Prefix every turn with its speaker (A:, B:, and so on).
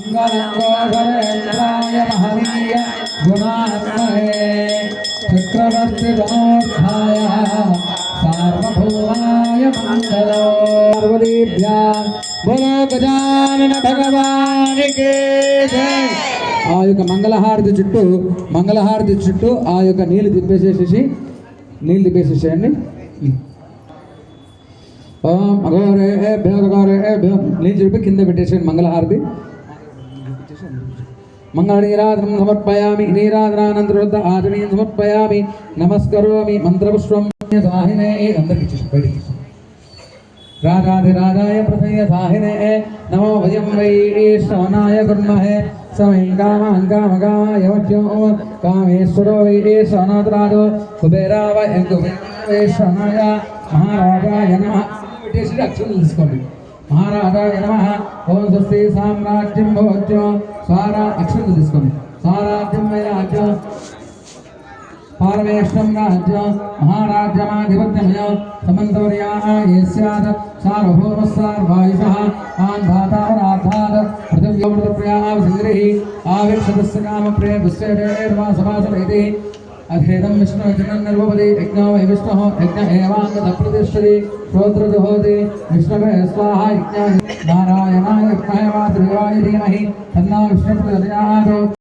A: मंगलंगोधरेन्द्राय महनीय गुणात्महे चक्रवर्ती धनोत्थाय सार्वभौमाय मंगलो पार्वतीभ्या बोलो गजानन भगवान के जय। ఆ యొక్క మంగళహారతి చుట్టూ ఆ యొక్క నీళ్ళు తిప్పేసేసేయండి. ఓం అఘోరేభ్యో నీళ్ళు చెప్పి కింద పెట్టేసేయండి మంగళహారతి. మంగళనీరాధనం సమర్పయామి. నీరాధనానంతరోద్ధ ఆచమనీయం సమర్పయామి. నమస్కరోమి. మంత్రపుష్పం సాహినే అందరికి బయటికి राजाधिराजाय प्रसन्न साहिने नमो वयं वै श्रवणाय कुर्महे समयं कामान् कामकामाय वच्यो कामेश्वरो वै श्रवणादराजो कुबेरा वै श्रवणाय महाराजाय नमः महाराजाय नमः। ओम स्वस्ति साम्राज्यं भवत्यो स्वारा अक्षरं తీసుకోండి. स्वाराज्यं वै राज्यं पारमेष्टं राज्य महाराज्यमाधिपत्यमय समन्तवर्याः ये स्यात् सार्वभौमस्सार्वायुषः आन्धातावराधात् पृथिव्योमृतप्रियाः सिन्धुरिः आवेक्षतस्य कामप्रियदुश्चैर्वासवासमेति अधेदं विष्णुजनन्निर्वपदि यज्ञो वै विष्णुः यज्ञ एवाङ्गतप्रतिष्ठति श्रोत्रजुहोति विष्णवे स्वाहा यज्ञाय नारायणाय विद्महे वासुदेवाय धीमहि तन्नो विष्णुः प्रचोदयात्।